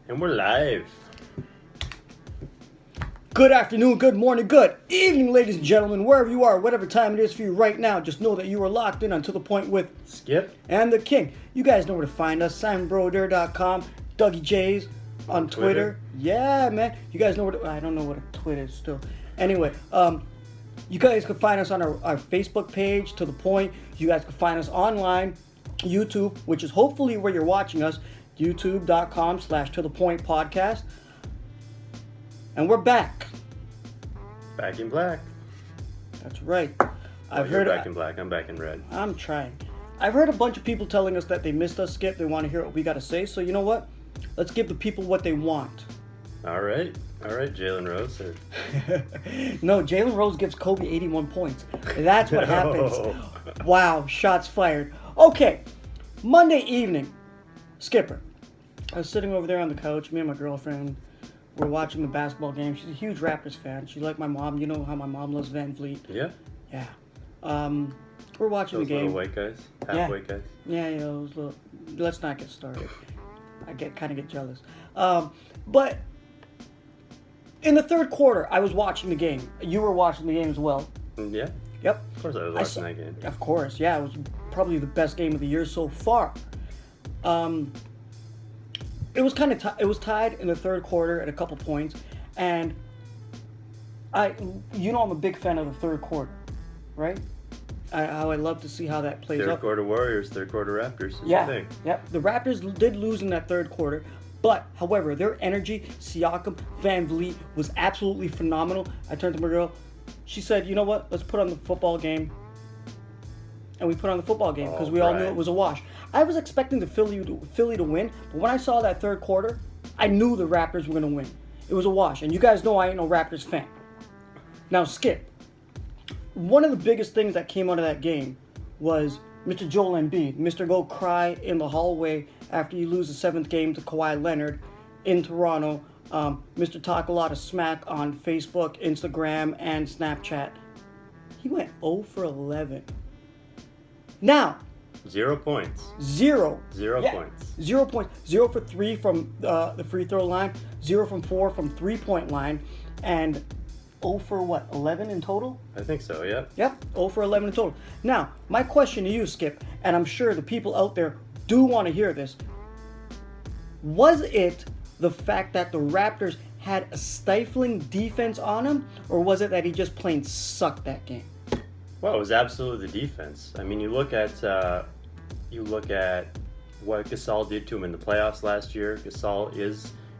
And we're live. Good afternoon, good morning, good evening, ladies and gentlemen, wherever you are, whatever time it is for you right now. Just know that you are locked in until the point with Skip. and the King. You guys know where to find us. SimonBroder.com, Dougie J's on Twitter. Yeah, man. You guys know I don't know what a Twitter is still. Anyway, you guys can find us on our Facebook page, To The Point. You guys can find us online, YouTube, which is hopefully where you're watching us, youtube.com/To The Point podcast. And we're back. Back in black. That's right. I've heard back in black. I'm back in red. I'm trying. I've heard a bunch of people telling us that they missed us, Skip. They want to hear what we got to say. So you know what? Let's give the people what they want. All right, Jalen Rose. No, Jalen Rose gives Kobe 81 points. That's what happens. Wow, shots fired. Okay, Monday evening, Skipper. I was sitting over there on the couch, me and my girlfriend. We're watching the basketball game. She's a huge Raptors fan. She's like my mom. You know how my mom loves Van Vliet. Yeah. Yeah. We're watching Those the game. little white guys, half-white guys. Yeah, those little. Let's not get started. I kind of get jealous. But in the third quarter, I was watching the game. You were watching the game as well. Yeah. Yep. Of course, I was watching that game. Of course, yeah. It was probably the best game of the year so far. It was kind of it was tied in the third quarter at a couple points, and I'm a big fan of the third quarter, right? I love to see how that plays out. Third quarter Warriors, third quarter Raptors. Yeah, The thing. yeah. The Raptors did lose in that third quarter, but however, their energy, Siakam, Van Vliet was absolutely phenomenal. I turned to my girl. She said, "You know what? Let's put on the football game." And we put on the football game because we all knew it was a wash. I was expecting the Philly to win, but when I saw that third quarter, I knew the Raptors were going to win. It was a wash, and you guys know I ain't no Raptors fan. Now, Skip, one of the biggest things that came out of that game was Mr. Joel Embiid. Mr. Go cry in the hallway after you lose the seventh game to Kawhi Leonard in Toronto. Mr. Talk a lot of smack on Facebook, Instagram, and Snapchat. He went 0 for 11. Now, 0 points. Zero. 0 points. 0 points. 0 for 3 from the free throw line. 0 from 4 from 3-point line. And 0 for what? 11 in total? I think so, yeah. Yep, 0 for 11 in total. Now, my question to you, Skip, and I'm sure the people out there do want to hear this. Was it the fact that the Raptors had a stifling defense on him, or was it that he just plain sucked that game? Well, it was absolutely the defense. I mean, you look at what Gasol did to him in the playoffs last year.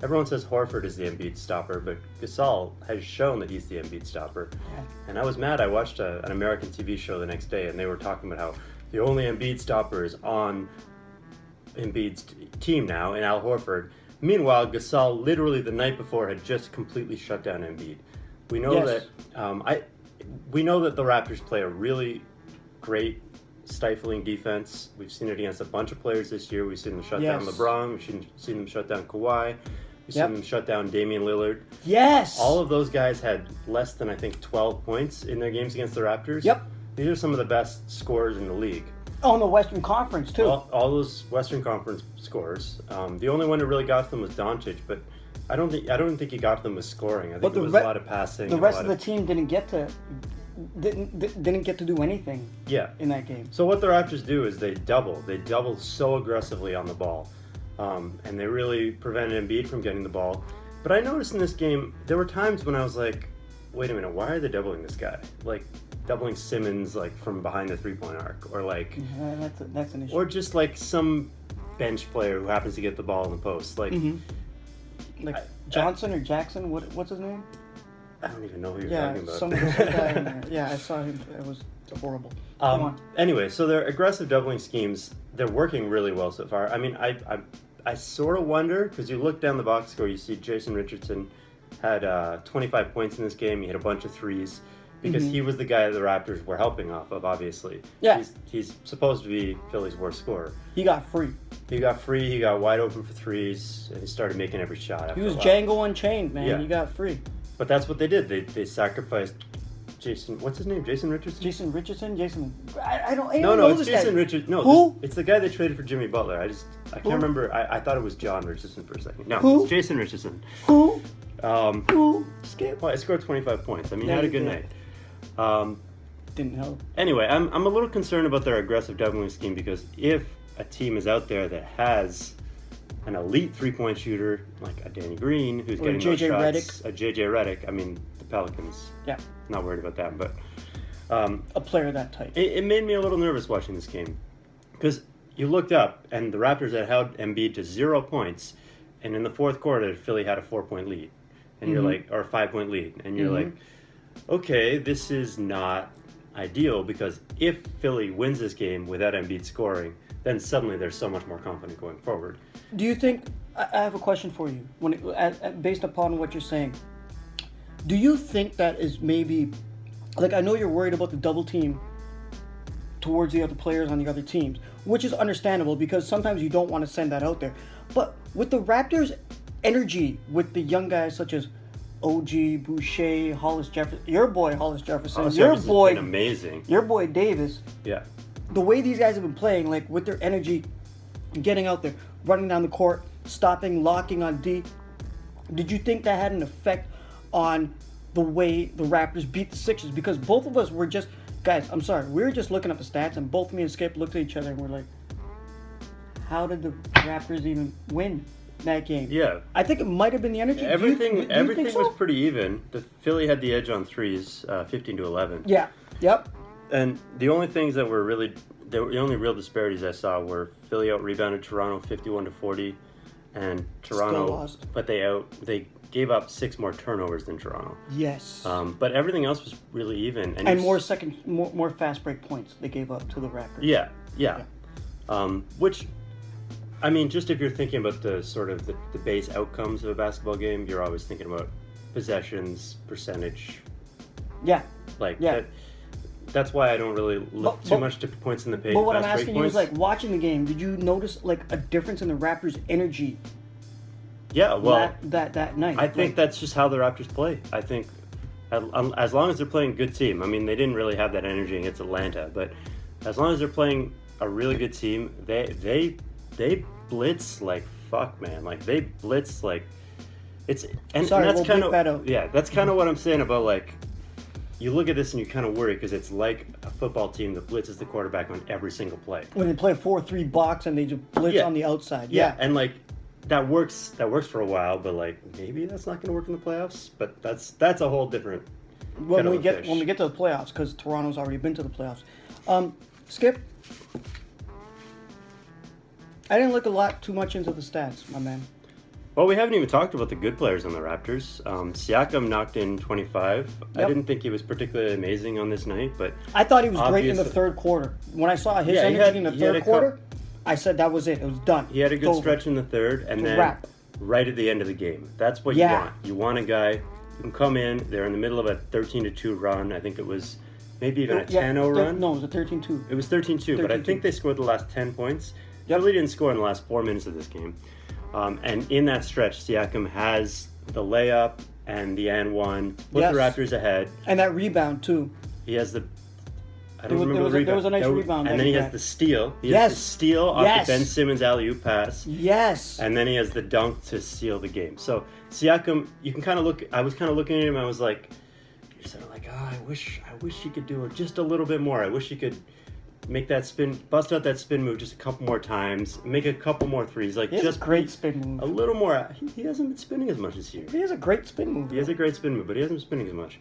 Everyone says Horford is the Embiid stopper, but Gasol has shown that he's the Embiid stopper. Yeah. And I was mad. I watched an American TV show the next day, and they were talking about how the only Embiid stopper is on Embiid's team now, and Al Horford. Meanwhile, Gasol literally the night before had just completely shut down Embiid. We know We know that the Raptors play a really great stifling defense. We've seen it against a bunch of players this year. We've seen them shut down LeBron. We've seen them shut down Kawhi. We've seen them shut down Damian Lillard. Yes! All of those guys had less than, I think, 12 points in their games against the Raptors. Yep. These are some of the best scorers in the league. Oh, in the Western Conference, too. All those Western Conference scorers. The only one who really got them was Doncic, but I don't think he got them with scoring. I think it was a lot of passing. The rest of the team didn't get to do anything. Yeah. In that game. So what the Raptors do is they double. They double so aggressively on the ball, and they really prevented Embiid from getting the ball. But I noticed in this game there were times when I was like, "Wait a minute, why are they doubling this guy? Like doubling Simmons like from behind the 3-point arc, or like that's an issue. Or just like some bench player who happens to get the ball in the post, like." Mm-hmm. Like Johnson or Jackson? What's his name? I don't even know who you're talking about. Some guy in there. Yeah, I saw him. It was horrible. Come on. Anyway, so their aggressive doubling schemes, they're working really well so far. I mean, I sort of wonder, because you look down the box score, you see Jason Richardson had 25 points in this game. He hit a bunch of threes because he was the guy the Raptors were helping off of, obviously. Yeah. He's supposed to be Philly's worst scorer. He got free. He got wide open for threes, and he started making every shot. He was Django Unchained, man. Yeah. He got free. But that's what they did. They sacrificed Jason. What's his name? Jason Richardson. Jason Richardson. I don't No, know it's this Jason guy. Richardson. No, Who? it's the guy they traded for Jimmy Butler. I can't Who? remember. I thought it was John Richardson for a second. No, Who? it's Jason Richardson. Who? Um, Who? Skip. well, I scored 25 points. I mean, he Yeah, had a you good did. night. Didn't help. Anyway, I'm a little concerned about their aggressive doubling scheme because if a team is out there that has an elite three-point shooter like a Danny Green who's Or getting those JJ shots, Redick. a JJ Redick. I mean, the Pelicans. Yeah. Not worried about that, but A player that tight. it made me a little nervous watching this game because you looked up and the Raptors had held Embiid to 0 points, and in the fourth quarter, Philly had a 4-point lead, and you're like, or a 5-point lead, and you're like, okay, this is not ideal because if Philly wins this game without Embiid scoring, then suddenly they're so much more confident going forward. Do you think? I have a question for you. Based upon what you're saying, do you think that is maybe, like, I know you're worried about the double team towards the other players on the other teams, which is understandable because sometimes you don't want to send that out there. But with the Raptors' energy, with the young guys such as OG, Boucher, Hollis Jefferson, your boy Hollis Jefferson, Hollis your Jefferson's boy, been amazing. your boy Davis. Yeah. The way these guys have been playing, like with their energy, getting out there, running down the court, stopping, locking on D. Did you think that had an effect on the way the Raptors beat the Sixers? Because both of us were just, guys, I'm sorry, we were just looking at the stats, and both me and Skip looked at each other and we're like, how did the Raptors even win that game? Yeah. I think it might have been the energy. Everything do you everything think so? was pretty even. The Philly had the edge on threes, 15-11. Yeah. Yep. And the only things that were really the only real disparities I saw were Philly out rebounded Toronto 51-40, and Toronto, lost. but they gave up 6 more turnovers than Toronto. Yes. But everything else was really even, and more fast break points they gave up to the Raptors. Yeah. Which, I mean, just if you're thinking about the sort of the base outcomes of a basketball game, you're always thinking about possessions, percentage. Yeah. Like Yeah. that's why I don't really look But- too much to points in the paint. But what I'm fast break asking you is, points. like, watching the game, did you notice like a difference in the Raptors' energy Yeah, well, that night? I think that's just how the Raptors play. I think as long as they're playing a good team. I mean, they didn't really have that energy against Atlanta, but as long as they're playing a really good team, they blitz like fuck, man. Like they blitz like it's and Sorry, that's we'll kind bleep that out. of yeah. That's kind of what I'm saying about like. You look at this and you kind of worry because it's like a football team that blitzes the quarterback on every single play. when they play a 4-3 box and they just blitz Yeah. on the outside. Yeah, and like that works for a while, but like maybe that's not going to work in the playoffs. But that's a whole different. when kettle we of get fish. when we get to the playoffs, because Toronto's already been to the playoffs. Skip, I didn't look a lot too much into the stats, my man. Well, we haven't even talked about the good players on the Raptors. Siakam knocked in 25. I Yep. didn't think he was particularly amazing on this night, but I thought he was great in the Obviously- third quarter. When I saw his Yeah, he energy had- in the he had third a quarter, I said that was it. It was done. he had a It's good over. stretch in the third, and It's a then wrap. right at the end of the game. That's what Yeah. you want. You want a guy who can come in. They're in the middle of a 13-2 run. I think it was maybe even a 10-0 run. No, it was a 13-2. It was 13-2, but I 13-2. think they scored the last 10 points. Yep. Philly didn't score in the last 4 minutes of this game. And in that stretch, Siakam has the layup and the and one to put Yes. the Raptors ahead. And that rebound, too. He has the. I There don't was- remember there was the a- rebound. there was a nice rebound And that then he he has got. the steal. He Yes. has the steal off Yes. the Ben Simmons alley-oop pass. Yes. And then he has the dunk to seal the game. So Siakam, you can kind of look. I was kind of looking at him. I was like, you're sort of like, I wish he could do it just a little bit more. I wish he could make that spin, bust out that spin move just a couple more times, make a couple more threes. Like He has just a great spin move. a little more. He hasn't been spinning as much this year. He has a great spin move. He has a great spin move, but he hasn't been spinning as much.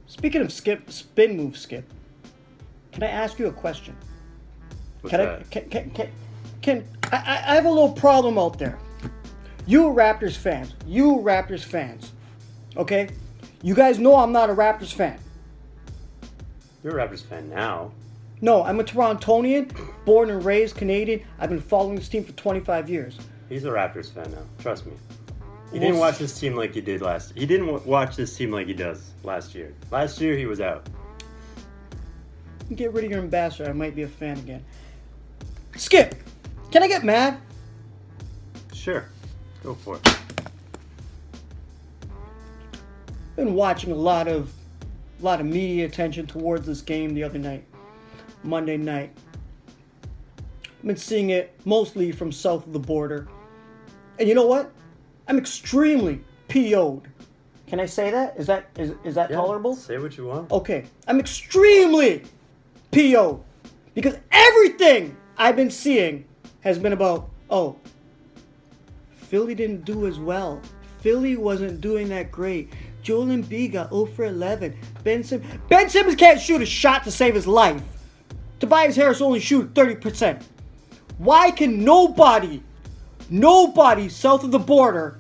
Speaking of spin move, Skip, can I ask you a question? What's Can that? I have a little problem out there. You Raptors fans, okay? You guys know I'm not a Raptors fan. You're a Raptors fan now. No, I'm a Torontonian, born and raised Canadian. I've been following this team for 25 years. He's a Raptors fan now. Trust me. He Well, didn't watch this team like he did last. He didn't watch this team like he does last year. Last year he was out. Get rid of your ambassador. I might be a fan again. Skip, can I get mad? Sure, go for it. Been watching a lot of a lot of media attention towards this game the other night, Monday night. I've been seeing it mostly from south of the border. And you know what? I'm extremely PO'd. Can I say that? Is that Yeah, tolerable? say what you want. Okay. I'm extremely PO'd. Because everything I've been seeing has been about, oh, Philly didn't do as well. Philly wasn't doing that great. Joel Embiid got 0 for 11. Ben Simmons can't shoot a shot to save his life. Tobias Harris only shoot 30%. Why can nobody south of the border,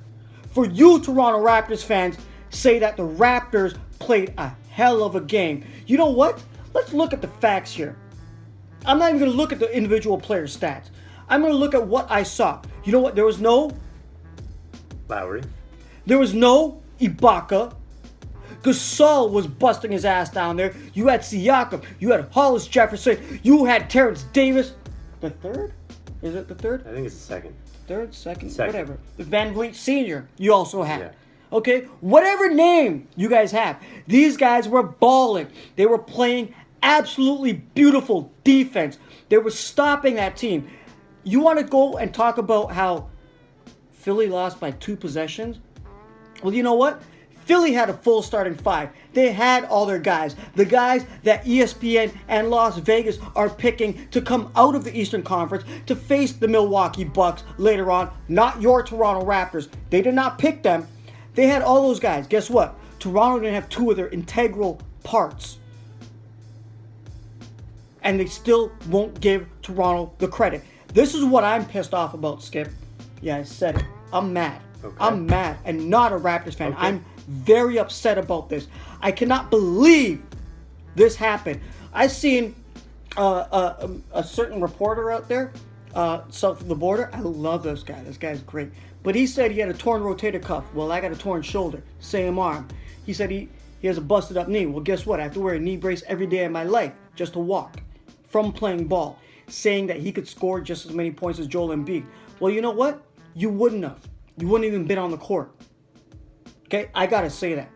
for you Toronto Raptors fans, say that the Raptors played a hell of a game? You know what? Let's look at the facts here. I'm not even going to look at the individual player stats. I'm going to look at what I saw. You know what? There was no Lowry. There was no Ibaka. Gasol was busting his ass down there. You had Siakam. You had Hollis Jefferson. You had Terrence Davis. The third? Is it the third? I think it's the second. Third, second, Second. whatever. The Van Vliet Sr. you also had. Yeah. Okay? Whatever name you guys have. These guys were balling. They were playing absolutely beautiful defense. They were stopping that team. You want to go and talk about how Philly lost by 2 possessions? Well, you know what? Philly had a full starting 5. They had all their guys. The guys that ESPN and Las Vegas are picking to come out of the Eastern Conference to face the Milwaukee Bucks later on. Not your Toronto Raptors. They did not pick them. They had all those guys. Guess what? Toronto didn't have 2 of their integral parts. And they still won't give Toronto the credit. This is what I'm pissed off about, Skip. Yeah, I said it. I'm mad. Okay. I'm mad and not a Raptors fan. Okay. I'm very upset about this. I cannot believe this happened. I seen a certain reporter out there, south of the border. I love this guy. This guy's great. But he said he had a torn rotator cuff. Well, I got a torn shoulder. Same arm. He said he has a busted up knee. Well, guess what? I have to wear a knee brace every day of my life just to walk from playing ball. Saying that he could score just as many points as Joel Embiid. Well, you know what? You wouldn't have. You wouldn't even been on the court. Okay? I gotta say that.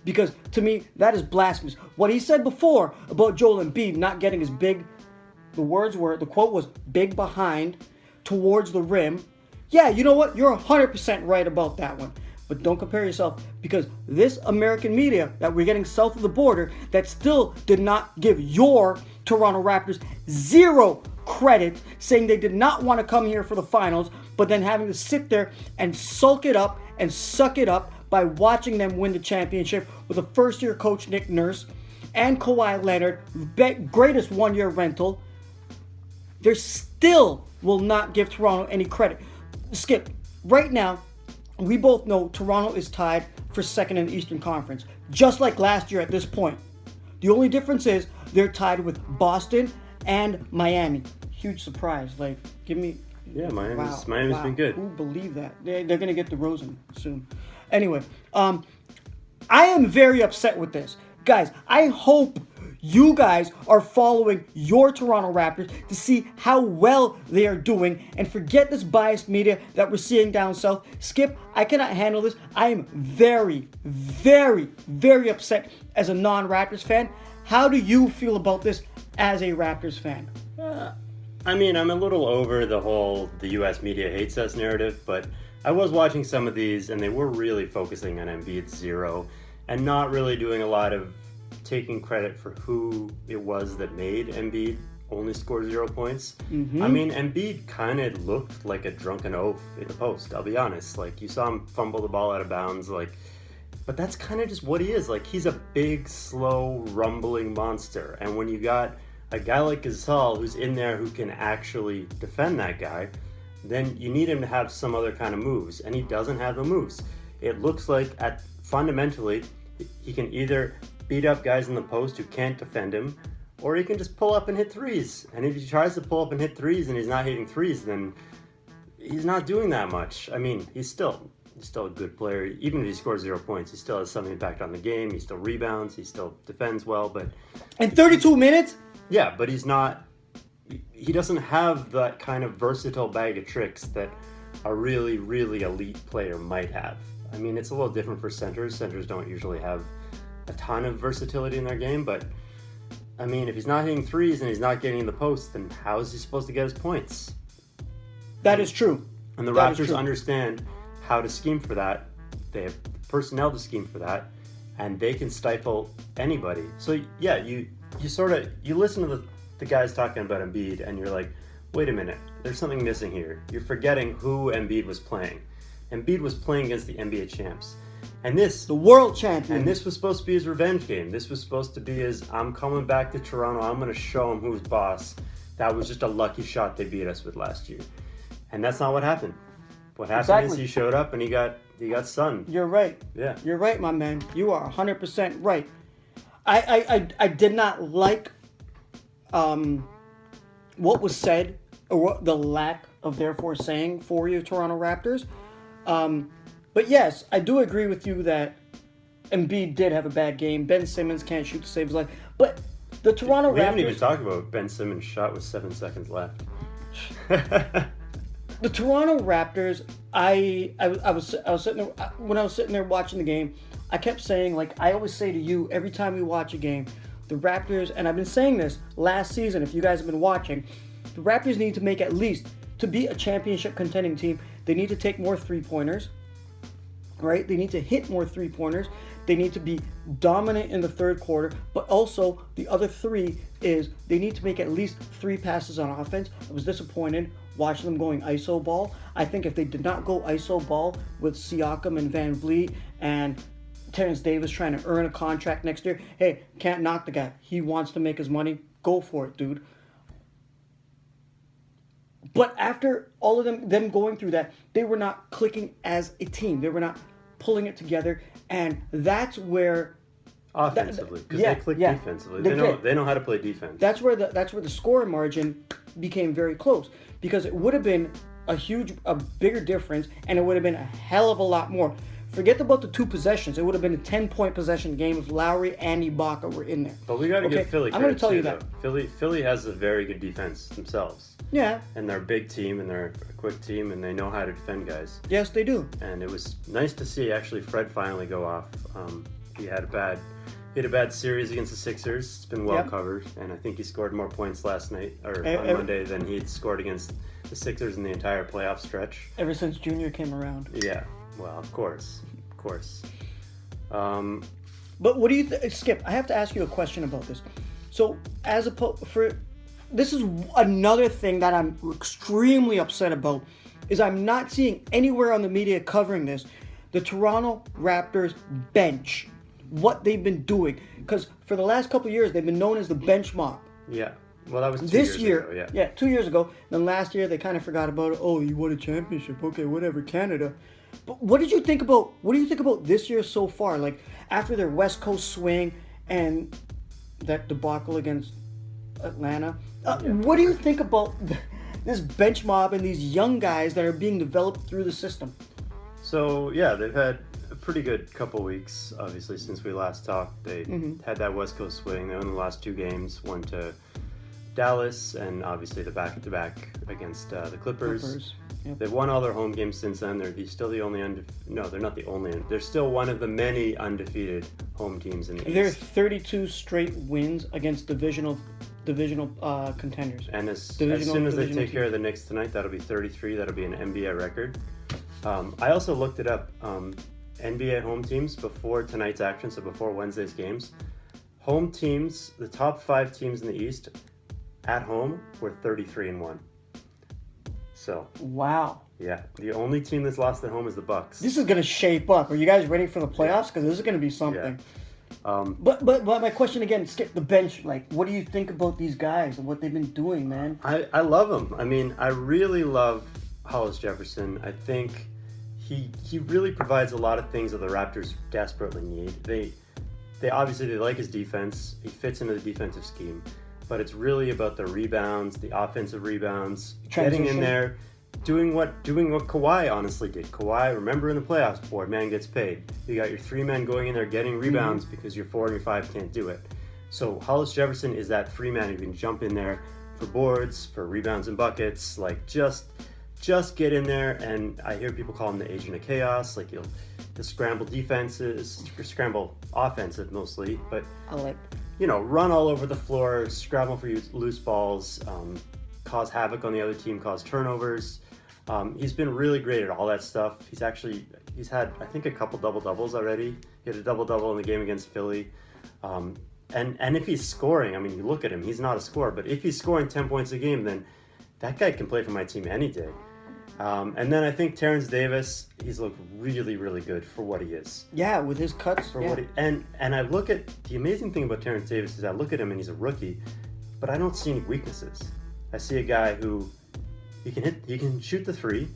Because to me, that is blasphemous. What he said before about Joel Embiid not getting his big, the quote was big behind towards the rim. Yeah, you know what? You're 100% right about that one. But don't compare yourself, because this American media that we're getting south of the border that still did not give your Toronto Raptors 0 credit, saying they did not want to come here for the finals, but then having to sit there and sulk it up and suck it up by watching them win the championship with a first-year coach, Nick Nurse, and Kawhi Leonard, greatest one-year rental. They still will not give Toronto any credit. Skip, right now, we both know Toronto is tied for second in the Eastern Conference, just like last year at this point. The only difference is they're tied with Boston and Miami. Huge surprise. Like, give me... Yeah, Miami's been good. Who believe that? They're going to get DeRozan soon. Anyway, I am very upset with this. Guys, I hope you guys are following your Toronto Raptors to see how well they are doing and forget this biased media that we're seeing down south. Skip, I cannot handle this. I am very, very, very upset as a non-Raptors fan. How do you feel about this as a Raptors fan? I mean, I'm a little over the U.S. media hates us narrative, but I was watching some of these and they were really focusing on Embiid's 0 and not really doing a lot of taking credit for who it was that made Embiid only score 0 points. Mm-hmm. I mean, Embiid kind of looked like a drunken oaf in the post, I'll be honest. Like, you saw him fumble the ball out of bounds, but that's kind of just what he is. Like, he's a big, slow, rumbling monster. And when you got a guy like Gasol who's in there who can actually defend that guy, then you need him to have some other kind of moves, and he doesn't have the moves. It looks like fundamentally he can either beat up guys in the post who can't defend him, or he can just pull up and hit threes. And if he tries to pull up and hit threes and he's not hitting threes, then he's not doing that much. I mean, he's still a good player. Even if he scores 0 points, he still has some impact on the game. He still rebounds. He still defends well. But in 32 minutes? Yeah, but he's not... He doesn't have that kind of versatile bag of tricks that a really, really elite player might have. I mean, it's a little different for centers. Centers don't usually have a ton of versatility in their game, but I mean, if he's not hitting threes and he's not getting in the post, then how is he supposed to get his points? That is true. And the Raptors understand how to scheme for that. They have personnel to scheme for that, and they can stifle anybody. So yeah, you listen to the guys talking about Embiid, and you're like, wait a minute, there's something missing here. You're forgetting who Embiid was playing. Embiid was playing against the NBA champs. And the world champion. And this was supposed to be his revenge game. This was supposed to be his, I'm coming back to Toronto, I'm going to show him who's boss. That was just a lucky shot they beat us with last year. And that's not what happened. What happened is he showed up and he got sunned. You're right. Yeah. You're right, my man. You are 100% right. I did not like what was said, or what the lack of therefore saying for you Toronto Raptors. But yes, I do agree with you that Embiid did have a bad game. Ben Simmons can't shoot to save his life. But the Toronto Raptors... We haven't even talked about Ben Simmons' shot with 7 seconds left. The Toronto Raptors, I was sitting there, when I was sitting there watching the game, I kept saying, like I always say to you every time we watch a game, the Raptors, and I've been saying this last season if you guys have been watching, the Raptors need to make at least, to be a championship contending team, they need to take more three-pointers, right? They need to hit more three-pointers. They need to be dominant in the third quarter, but also the other three is they need to make at least 3 passes on offense. I was disappointed watching them going ISO ball. I think if they did not go ISO ball with Siakam and Van Vliet and Terrence Davis trying to earn a contract next year, hey, can't knock the guy. He wants to make his money. Go for it, dude. But after all of them going through that, they were not clicking as a team. They were not pulling it together, and that's where offensively, because they click defensively. They know how to play defense. That's where the scoring margin became very close, because it would have been a bigger difference, and it would have been a hell of a lot more. Forget about the 2 possessions. It would have been a 10-point possession game if Lowry and Ibaka were in there. But we got to give Philly credit. I'm going to tell you that Philly has a very good defense themselves. Yeah. And they're a big team, and they're a quick team, and they know how to defend guys. Yes, they do. And it was nice to see actually Fred finally go off. He had a bad series against the Sixers. It's been well covered, and I think he scored more points last night or on Monday than he had scored against the Sixers in the entire playoff stretch. Ever since Junior came around. Yeah. Well, of course. But what do you Skip? I have to ask you a question about this. So, this is another thing that I'm extremely upset about, is I'm not seeing anywhere on the media covering this, the Toronto Raptors bench, what they've been doing. Because for the last couple of years, they've been known as the bench mob. Yeah. Well, that was 2 this years year ago. Yeah, 2 years ago. Then last year, they kind of forgot about it. Oh, you won a championship. Okay, whatever, Canada. But what do you think about this year so far? Like, after their West Coast swing and that debacle against Atlanta, what do you think about this bench mob and these young guys that are being developed through the system? So, yeah, they've had a pretty good couple weeks, obviously, since we last talked. They had that West Coast swing. They won the last 2 games, one to Dallas, and obviously the back-to-back against the Clippers. Yep. They've won all their home games since then. They're still the only No, they're not the only. They're still one of the many undefeated home teams in the East. They're 32 straight wins against divisional contenders. And as soon as they take care of the Knicks tonight, that'll be 33. That'll be an NBA record. I also looked it up. NBA home teams before tonight's action, so before Wednesday's games. Home teams, the top 5 teams in the East at home were 33-1. So. Wow. Yeah, the only team that's lost at home is the Bucks. This is gonna shape up. Are you guys ready for the playoffs? Because this is gonna be something. Yeah. But my question again, Skip, the bench. Like, what do you think about these guys and what they've been doing, man? I love them. I mean, I really love Hollis Jefferson. I think he really provides a lot of things that the Raptors desperately need. They obviously like his defense. He fits into the defensive scheme. But it's really about the rebounds, the offensive rebounds, getting in there, doing what Kawhi honestly did. Kawhi, remember in the playoffs, board man gets paid. You got your 3 men going in there getting rebounds because your 4 and your 5 can't do it. So Hollis Jefferson is that 3 man who can jump in there for boards, for rebounds and buckets, like just just get in there, and I hear people call him the agent of chaos. Like he'll scramble defenses, scramble offensive mostly, but I like. run all over the floor, scramble for loose balls, cause havoc on the other team, cause turnovers. He's been really great at all that stuff. He's had, I think, a couple double-doubles already. He had a double-double in the game against Philly. And if he's scoring, I mean, you look at him, he's not a scorer, but if he's scoring 10 points a game, then that guy can play for my team any day. And then I think Terrence Davis, he's looked really, really good for what he is. Yeah, with his cuts. And I look at, the amazing thing about Terrence Davis is I look at him and he's a rookie, but I don't see any weaknesses. I see a guy who, he can shoot the three,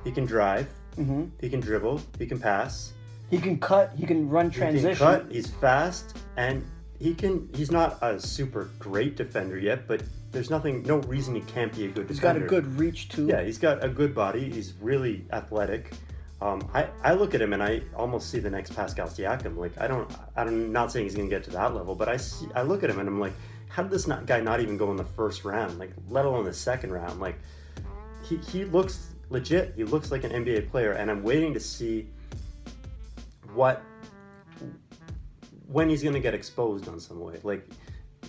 he can drive, he can dribble, he can pass. He can cut, he can run transition. He can cut, he's fast, and he's not a super great defender yet, but there's no reason he can't be a good defender. He's got a good reach too. Yeah, he's got a good body. He's really athletic. I look at him and I almost see the next Pascal Siakam. Like I'm not saying he's going to get to that level, but I look at him and I'm like, how did this guy not even go in the first round? Like, let alone the second round? Like, he looks legit. He looks like an NBA player, and I'm waiting to see when he's going to get exposed on some way. Like,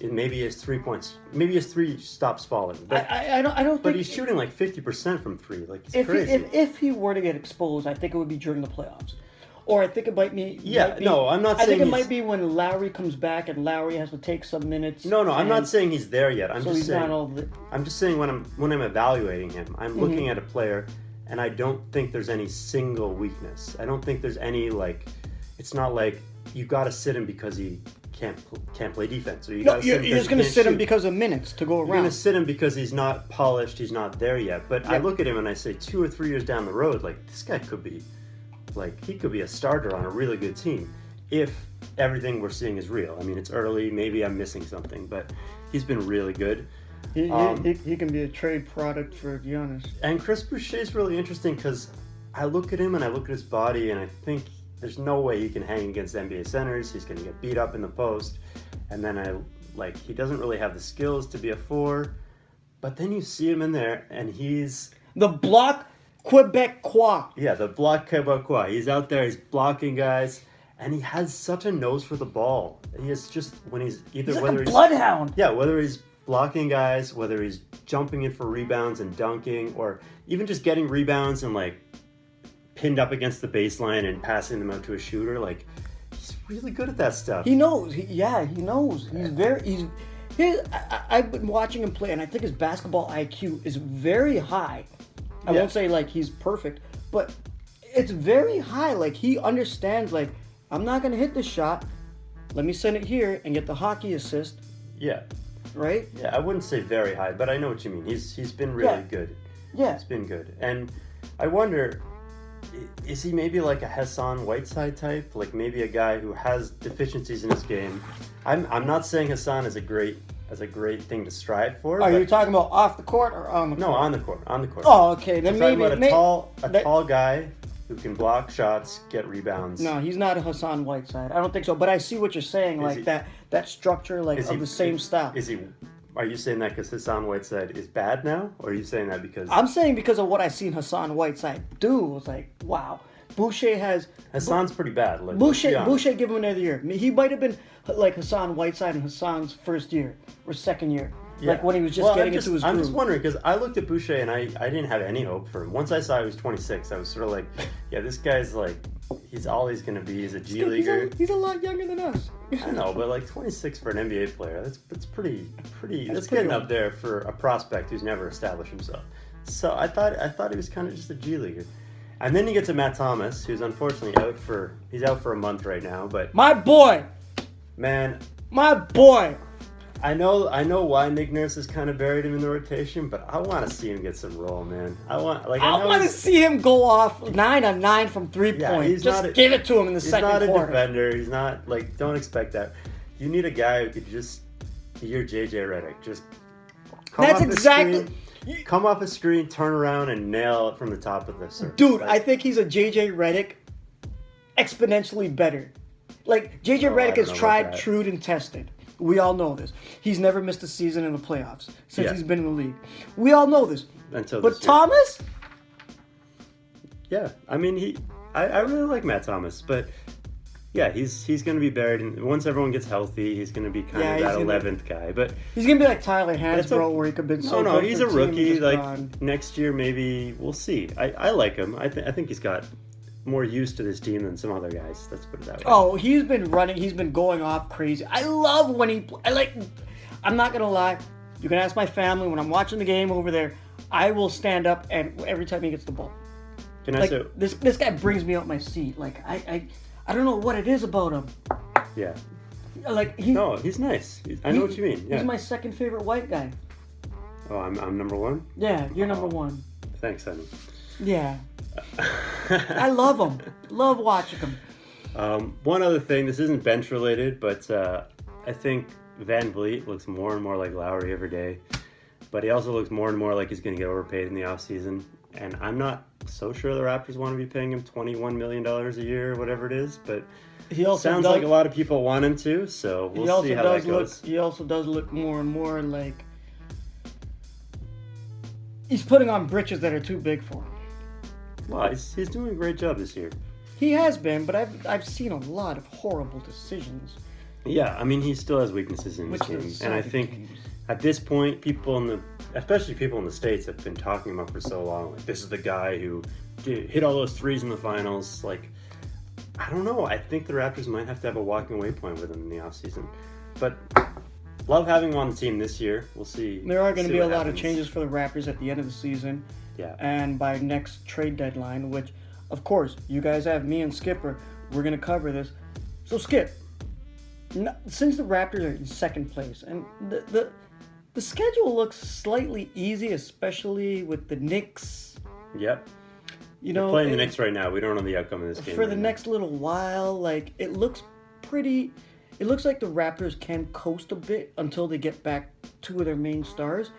maybe his 3 points, maybe his three stops falling. But I don't. But he's shooting like 50% from three. Like, it's crazy. If he were to get exposed, I think it would be during the playoffs, or I think it might be. I'm not saying. I think it might be when Lowry comes back and Lowry has to take some minutes. No, I'm not saying he's there yet. I'm just saying. I'm just saying when I'm evaluating him, I'm looking at a player, and I don't think there's any single weakness. I don't think there's any it's not like you got to sit him because he can't play defense. Or you're just going to sit him because of minutes to go around. You're going to sit him because he's not polished, he's not there yet. But I look at him and I say 2 or 3 years down the road, like, this guy could be, he could be a starter on a really good team if everything we're seeing is real. I mean, it's early, maybe I'm missing something, but he's been really good. He can be a trade product for Giannis. And Chris Boucher is really interesting because I look at him and I look at his body and I think there's no way he can hang against NBA centers. He's going to get beat up in the post. And then he doesn't really have the skills to be a 4. But then you see him in there and he's... The block Quebecois. Yeah, the block Quebecois. He's out there, he's blocking guys. And he has such a nose for the ball. He is just, when he's either... He's like a bloodhound. Yeah, whether he's blocking guys, whether he's jumping in for rebounds and dunking, or even just getting rebounds and pinned up against the baseline and passing them out to a shooter. He's really good at that stuff. He knows. He knows. I've been watching him play, and I think his basketball IQ is very high. I won't say he's perfect, but it's very high. He understands, I'm not going to hit this shot. Let me send it here and get the hockey assist. Yeah. Right? Yeah, I wouldn't say very high, but I know what you mean. He's been really good. Yeah. He's been good. And I wonder... Is he maybe like a Hassan Whiteside type? Maybe a guy who has deficiencies in his game? I'm not saying Hassan is a great thing to strive for. Are you talking about off the court or on the court? No, on the court. On the court. Oh, okay. Then I'm talking about a tall guy who can block shots, get rebounds. No, he's not a Hassan Whiteside. I don't think so. But I see what you're saying. That structure, of the same style. Is he? Are you saying that because Hassan Whiteside is bad now? Or are you saying that because... I'm saying because of what I've seen Hassan Whiteside do. It's wow. Boucher has... Hassan's pretty bad. Boucher, give him another year. He might have been like Hassan Whiteside in Hassan's first year or second year. Yeah. When he was just getting into his groove. I'm just wondering, because I looked at Boucher and I didn't have any hope for him. Once I saw he was 26, I was sort of this guy's he's all he's going to be. He's a G leaguer. He's a lot younger than us. I know, but 26 for an NBA player, that's pretty. That's getting up there for a prospect who's never established himself. So I thought he was kind of just a G leaguer. And then you get to Matt Thomas, who's unfortunately out for a month right now. But my boy, man, my boy. I know why Nick Nurse has kind of buried him in the rotation, but I want to see him get some roll, man. I want to see him go off 9 on 9 from 3 points. Just give it to him in the second quarter. He's not a defender. He's not don't expect that. You need a guy who could just be your JJ Redick. Just come off a screen, turn around, and nail it from the top of the circle. Dude, I think he's a JJ Redick exponentially better. JJ Redick is tried, true, and tested. We all know this. He's never missed a season in the playoffs since Yeah. he's been in the league. We all know this. Until But this year. Thomas, Yeah, I mean, I really like Matt Thomas, but yeah, he's going to be buried. And once everyone gets healthy, he's going to be kind Yeah, of he's that gonna- 11th guy. But he's gonna be like Tyler That's Hansbrough, okay. where he could be so no, good he's for a the team and rookie. just Like gone. next year, maybe we'll see. I like him. I think he's got more use to this team than some other guys. Let's put it that way. Oh, he's been running. He's been going off crazy. I love when he. I'm not gonna lie. You can ask my family when I'm watching the game over there. I will stand up and every time he gets the ball. Can I Like say? this guy brings me out my seat. Like I don't know what it is about him. Yeah. Like he. No, he's nice. I know what you mean. Yeah. He's my second favorite white guy. Oh, I'm number one. Yeah, you're number one. Thanks, honey. Yeah, I love him. Love watching him. One other thing, this isn't bench related, but I think Van Vliet looks more and more like Lowry every day. But he also looks more and more like he's going to get overpaid in the offseason. And I'm not so sure the Raptors want to be paying him $21 million a year or whatever it is. But He also sounds does, like a lot of people want him to, so we'll see how that goes. He also does look more and more like he's putting on britches that are too big for him. Well, he's doing a great job this year. He has been, but I've seen a lot of horrible decisions. Yeah, I mean, he still has weaknesses in his Which game. is And I sad think games. at this point, especially people in the States, have been talking about for so long. Like, this is the guy who hit all those threes in the finals. Like, I don't know. I think the Raptors might have to have a walking away point with him in the offseason. But love having him on the team this year. We'll see. There are going to be a lot of happens. changes for the Raptors at the end of the season. Yeah. And by next trade deadline, which, of course, you guys have me and Skipper. We're going to cover this. So, Skip, since the Raptors are in second place, and the schedule looks slightly easy, especially with the Knicks. Yep. You They're know, playing the Knicks right now. We don't know the outcome of this game. for the right now. next little while, like it looks pretty. It looks like the Raptors can coast a bit until they get back two of their main stars.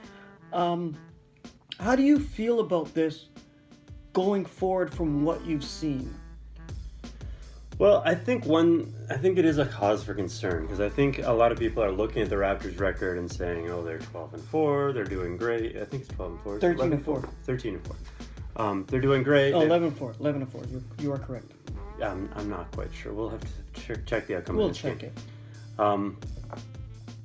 How do you feel about this going forward from what you've seen? Well, I think it is a cause for concern because I think a lot of people are looking at the Raptors' record and saying, "Oh, they're 12-4, they're doing great." I think it's 12-4. 13-4. 13-4. They're doing great. Oh, They've- 11-4. 11-4. You are correct. I'm not quite sure. We'll have to check the outcome We'll of this check game. it.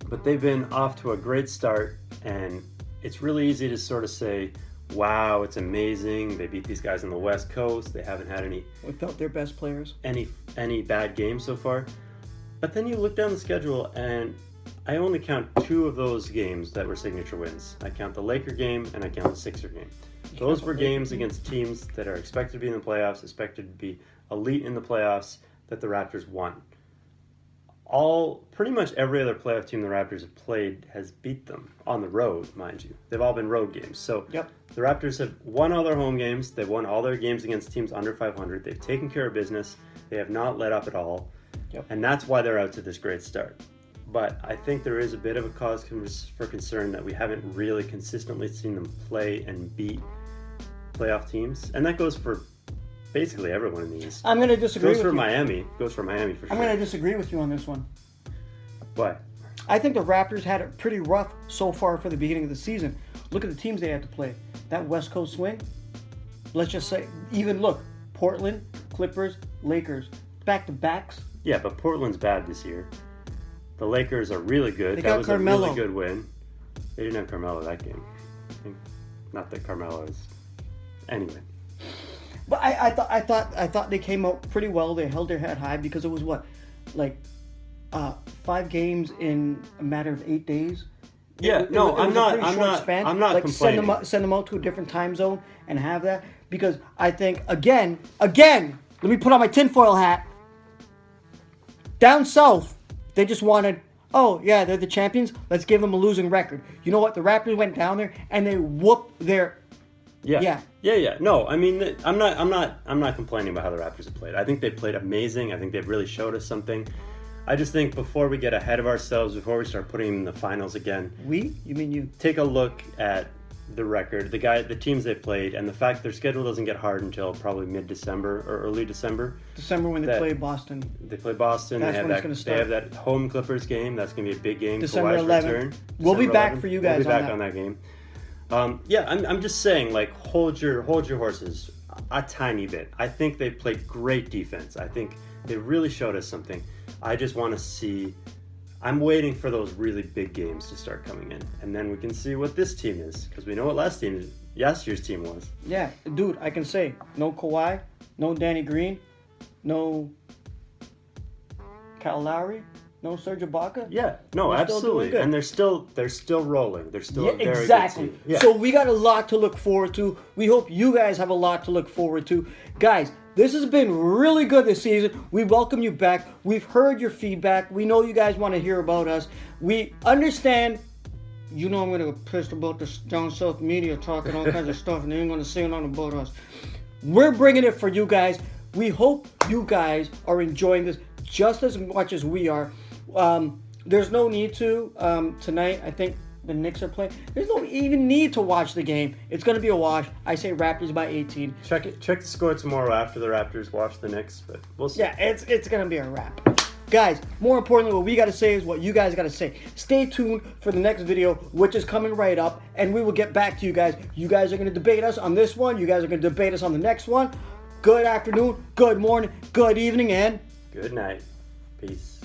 But they've been off to a great start, and it's really easy to sort of say, "Wow, it's amazing. They beat these guys on the West Coast. They haven't had Without their best players. any bad games so far." But then you look down the schedule, and I only count two of those games that were signature wins. I count the Laker game, and I count the Sixer game. Those were games against teams that are expected to be in the playoffs, expected to be elite in the playoffs, that the Raptors won. Pretty much every other playoff team the Raptors have played has beat them on the road, mind you. They've all been road games. So Yep. the Raptors have won all their home games. They've won all their games against teams under 500. They've taken care of business. They have not let up at all. Yep. And that's why they're out to this great start. But I think there is a bit of a cause for concern that we haven't really consistently seen them play and beat playoff teams. And that goes for basically everyone in the East. I'm going to disagree Goes with for you. Miami. Goes for Miami for sure. I'm going to disagree with you on this one. What? I think the Raptors had it pretty rough so far for the beginning of the season. Look at the teams they had to play. That West Coast swing, let's just say, even look, Portland, Clippers, Lakers, back-to-backs. Yeah, but Portland's bad this year. The Lakers are really good. They That got was Carmelo. a really good win. They didn't have Carmelo that game. Not that Carmelo is. Anyway. But I thought they came out pretty well. They held their head high because it was what, like, 5 games in a matter of 8 days. Yeah, It was a pretty short span. I'm not like, complaining. Send them out to a different time zone and have that, because I think again, let me put on my tinfoil hat. Down south, they just wanted, oh yeah, they're the champions. Let's give them a losing record. You know what? The Raptors went down there and they whooped their. Yeah. No, I mean, I'm not complaining about how the Raptors have played. I think they played amazing. I think they've really showed us something. I just think before we get ahead of ourselves, before we start putting them in the finals again, We? You mean you? take a look at the record, the teams they played, and the fact their schedule doesn't get hard until probably mid-December or early December. December when they play Boston. They play Boston. That's when it's going to start. They have that home Clippers game. That's going to be a big game. December Kawhi's 11th. return. We'll be December back 11th. for you guys We'll be back on that game. I'm just saying, like, hold your horses a tiny bit. I think they played great defense. I think they really showed us something. I just want to see. I'm waiting for those really big games to start coming in, and then we can see what this team is, because we know what last year's team was. Yeah, dude, I can say no Kawhi, no Danny Green, no Kyle Lowry, no Serge Ibaka. Yeah, no, absolutely, and they're still rolling. They're still a very exactly. good team. Yeah. So we got a lot to look forward to. We hope you guys have a lot to look forward to, guys. This has been really good this season. We welcome you back. We've heard your feedback. We know you guys want to hear about us. We understand. You know I'm going to get pissed about this down south media talking all kinds of stuff, and they ain't going to say nothing about us. We're bringing it for you guys. We hope you guys are enjoying this just as much as we are. There's no need to. Tonight, I think the Knicks are playing. There's no even need to watch the game. It's going to be a wash. I say Raptors by 18. Check the score tomorrow after the Raptors watch the Knicks, but we'll see. Yeah, it's going to be a wrap. Guys, more importantly, what we got to say is what you guys got to say. Stay tuned for the next video, which is coming right up, and we will get back to you guys. You guys are going to debate us on this one. You guys are going to debate us on the next one. Good afternoon, good morning, good evening, and good night. Peace.